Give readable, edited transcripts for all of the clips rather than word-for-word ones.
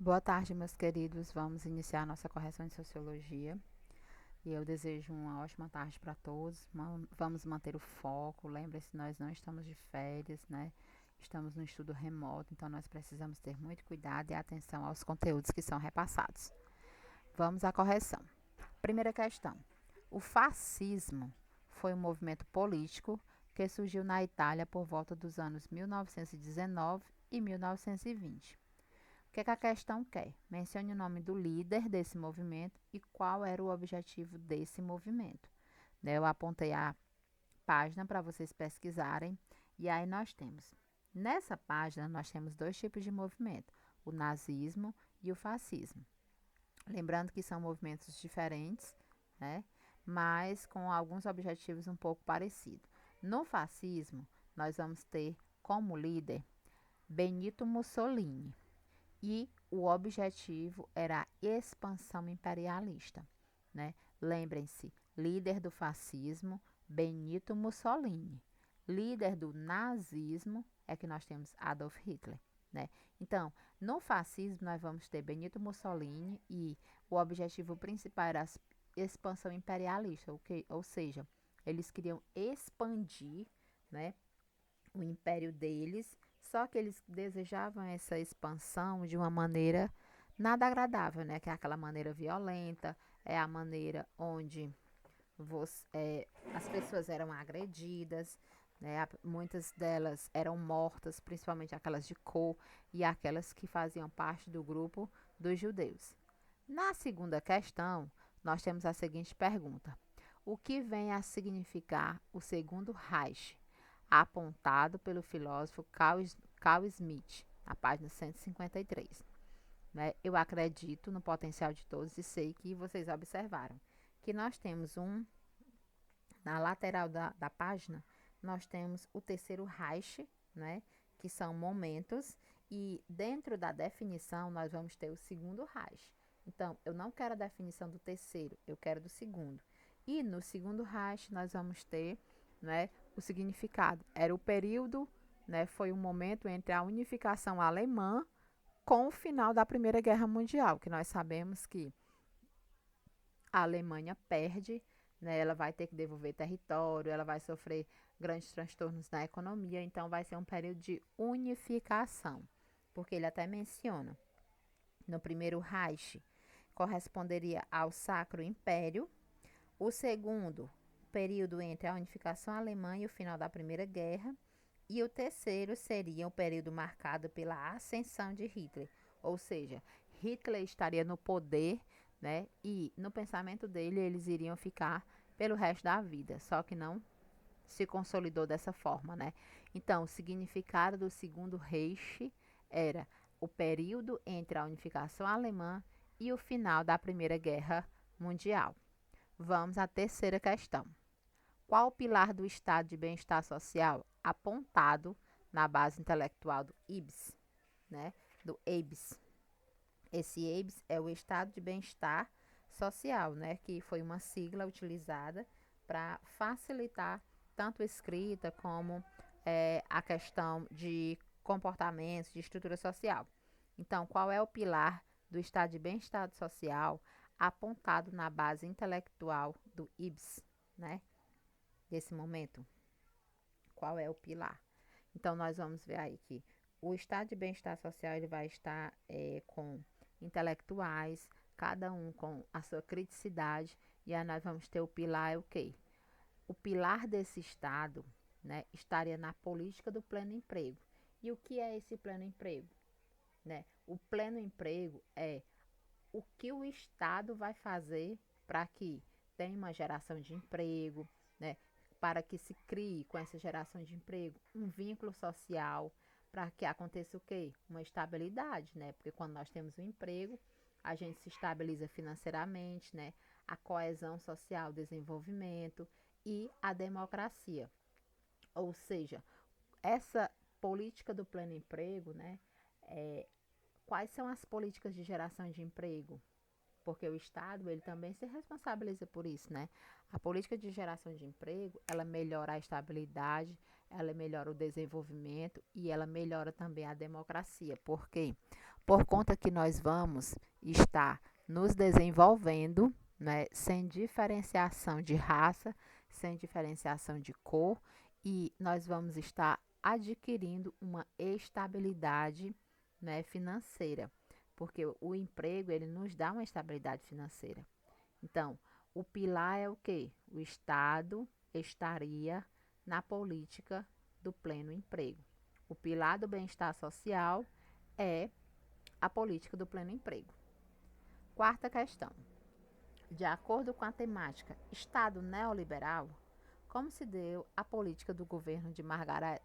Boa tarde, meus queridos. Vamos iniciar nossa correção de sociologia. E eu desejo uma ótima tarde para todos. Vamos manter o foco. Lembre-se, nós não estamos de férias, né? Estamos no estudo remoto, então nós precisamos ter muito cuidado e atenção aos conteúdos que são repassados. Vamos à correção. Primeira questão. O fascismo foi um movimento político que surgiu na Itália por volta dos anos 1919 e 1920. O que a questão quer? Mencione o nome do líder desse movimento e qual era o objetivo desse movimento. Eu apontei a página para vocês pesquisarem e aí nessa página nós temos dois tipos de movimento, o nazismo e o fascismo. Lembrando que são movimentos diferentes, né? Mas com alguns objetivos um pouco parecidos. No fascismo, nós vamos ter como líder Benito Mussolini e o objetivo era a expansão imperialista, né? Lembrem-se, líder do fascismo, Benito Mussolini. Líder do nazismo é que nós temos Adolf Hitler, né? Então, no fascismo nós vamos ter Benito Mussolini e o objetivo principal era a expansão imperialista, ou seja, eles queriam expandir, né, o império deles, só que eles desejavam essa expansão de uma maneira nada agradável, né? Que é aquela maneira violenta, é a maneira onde as pessoas eram agredidas, né? Muitas delas eram mortas, principalmente aquelas de cor e aquelas que faziam parte do grupo dos judeus. Na segunda questão, nós temos a seguinte pergunta: o que vem a significar o segundo Reich, apontado pelo filósofo Carl Smith, na página 153? Né? Eu acredito no potencial de todos e sei que vocês observaram que nós temos na lateral da página, nós temos o terceiro Reich, né? Que são momentos, e dentro da definição nós vamos ter o segundo Reich. Então, eu não quero a definição do terceiro, eu quero do segundo. E no segundo Reich nós vamos ter, né, o significado. Era o período, né, foi um momento entre a unificação alemã com o final da Primeira Guerra Mundial, que nós sabemos que a Alemanha perde, né, ela vai ter que devolver território, ela vai sofrer grandes transtornos na economia, então vai ser um período de unificação, porque ele até menciona no primeiro Reich corresponderia ao Sacro Império, o segundo período entre a unificação alemã e o final da Primeira Guerra, e o terceiro seria o período marcado pela ascensão de Hitler, ou seja, Hitler estaria no poder, né? E no pensamento dele eles iriam ficar pelo resto da vida, só que não se consolidou dessa forma, né? Então, o significado do segundo Reich era o período entre a unificação alemã e o final da Primeira Guerra Mundial. Vamos à terceira questão. Qual o pilar do estado de bem-estar social apontado na base intelectual do IBS, né? Do EBS. Esse EBS é o estado de bem-estar social, né? Que foi uma sigla utilizada para facilitar tanto a escrita como a questão de comportamentos, de estrutura social. Então, qual é o pilar do estado de bem-estar social apontado na base intelectual do IBS, né? Desse momento, qual é o pilar? Então, nós vamos ver aí que o estado de bem-estar social ele vai estar com intelectuais, cada um com a sua criticidade, e aí nós vamos ter o pilar é o quê? O pilar desse estado, né, estaria na política do pleno emprego. E o que é esse pleno emprego? Né? O pleno emprego é o que o Estado vai fazer para que tenha uma geração de emprego, né? Para que se crie com essa geração de emprego um vínculo social, para que aconteça o quê? Uma estabilidade, né? Porque quando nós temos um emprego, a gente se estabiliza financeiramente, né? A coesão social, o desenvolvimento e a democracia. Ou seja, essa política do pleno emprego, né? É, quais são as políticas de geração de emprego? Porque o Estado ele também se responsabiliza por isso, né? A política de geração de emprego, ela melhora a estabilidade, ela melhora o desenvolvimento e ela melhora também a democracia. Por quê? por conta que nós vamos estar nos desenvolvendo, né, sem diferenciação de raça, sem diferenciação de cor, e nós vamos estar adquirindo uma estabilidade, né, financeira, porque o emprego ele nos dá uma estabilidade financeira. Então, o pilar é o quê? O Estado estaria na política do pleno emprego. O pilar do bem-estar social é a política do pleno emprego. Quarta questão. De acordo com a temática Estado neoliberal, como se deu a política do governo de Margaret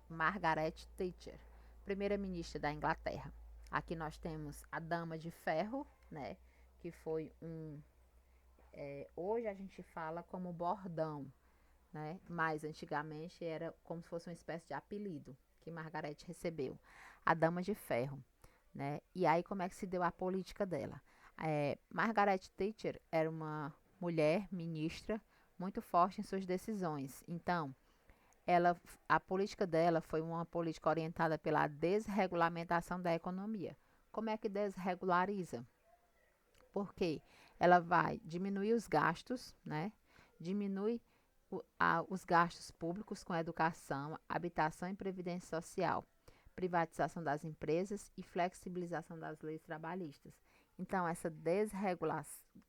Thatcher, primeira-ministra da Inglaterra? Aqui nós temos a Dama de Ferro, né, que foi hoje a gente fala como bordão, né, mas antigamente era como se fosse uma espécie de apelido que Margaret recebeu, a Dama de Ferro, né? E aí como é que se deu a política dela? Margaret Thatcher era uma mulher ministra muito forte em suas decisões. Então, a política dela foi uma política orientada pela desregulamentação da economia. Como é que desregulariza? Porque ela vai diminuir os gastos, né? Diminui os gastos públicos com educação, habitação e previdência social, privatização das empresas e flexibilização das leis trabalhistas. Então, essa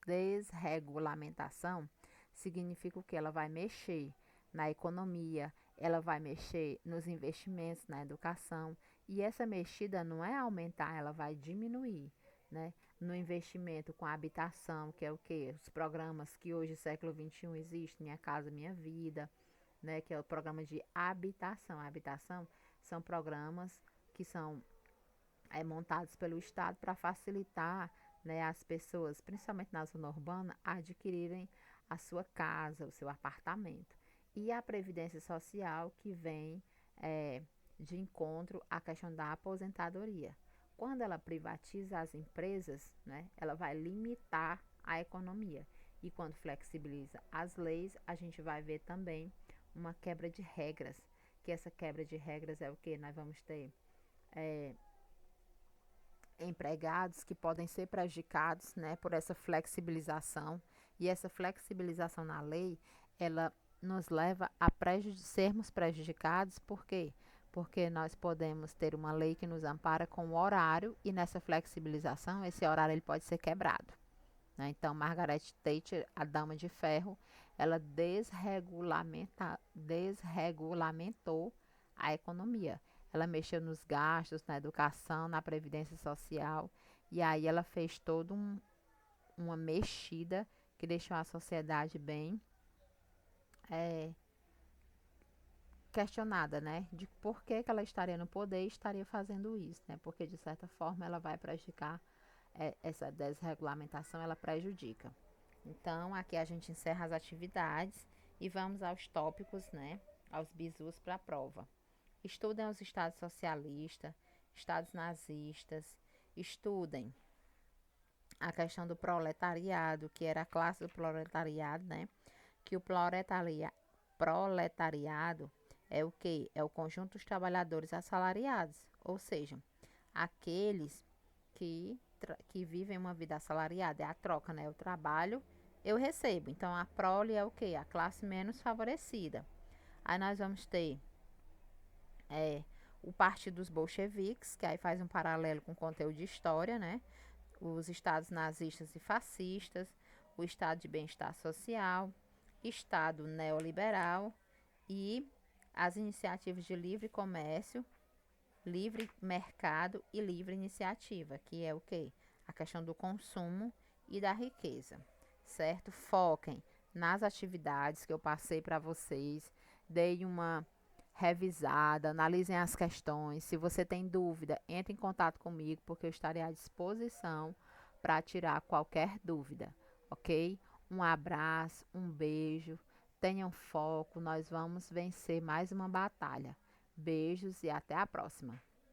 desregulamentação significa o que? Ela vai mexer na economia, ela vai mexer nos investimentos, na educação, e essa mexida não é aumentar, ela vai diminuir, né? No investimento com a habitação, que é o quê? Os programas que hoje, século XXI, existem, Minha Casa Minha Vida, né? Que é o programa de habitação. A habitação são programas que são montados pelo Estado para facilitar, né, as pessoas, principalmente na zona urbana, a adquirirem a sua casa, o seu apartamento. E a Previdência Social, que vem de encontro à questão da aposentadoria. Quando ela privatiza as empresas, né, ela vai limitar a economia. E quando flexibiliza as leis, a gente vai ver também uma quebra de regras. Que essa quebra de regras é o que? Nós vamos ter empregados que podem ser prejudicados, né, por essa flexibilização. E essa flexibilização na lei, ela nos leva a sermos prejudicados, por quê? Porque nós podemos ter uma lei que nos ampara com o horário e nessa flexibilização, esse horário ele pode ser quebrado, né? Então, Margaret Thatcher, a Dama de Ferro, ela desregulamentou a economia. Ela mexeu nos gastos, na educação, na previdência social, e aí ela fez toda uma mexida que deixou a sociedade bem questionada, né? De por que ela estaria no poder e estaria fazendo isso, né? Porque, de certa forma, ela vai prejudicar, essa desregulamentação, ela prejudica. Então, aqui a gente encerra as atividades e vamos aos tópicos, né? Aos bizus para a prova. Estudem os estados socialistas, estados nazistas, estudem a questão do proletariado, que era a classe do proletariado, né? Que o proletariado é o que? É o conjunto dos trabalhadores assalariados, ou seja, aqueles que vivem uma vida assalariada, é a troca, né? Eu trabalho, eu recebo. Então, a prole é o que? A classe menos favorecida. Aí nós vamos ter o Partido dos Bolcheviques, que aí faz um paralelo com o conteúdo de história, né? Os estados nazistas e fascistas, o estado de bem-estar social, estado neoliberal e as iniciativas de livre comércio, livre mercado e livre iniciativa, que é o quê? A questão do consumo e da riqueza, certo? Foquem nas atividades que eu passei para vocês, dei uma revisada, analisem as questões. Se você tem dúvida, entre em contato comigo, porque eu estarei à disposição para tirar qualquer dúvida, ok? Um abraço, um beijo, tenham foco, nós vamos vencer mais uma batalha. Beijos e até a próxima.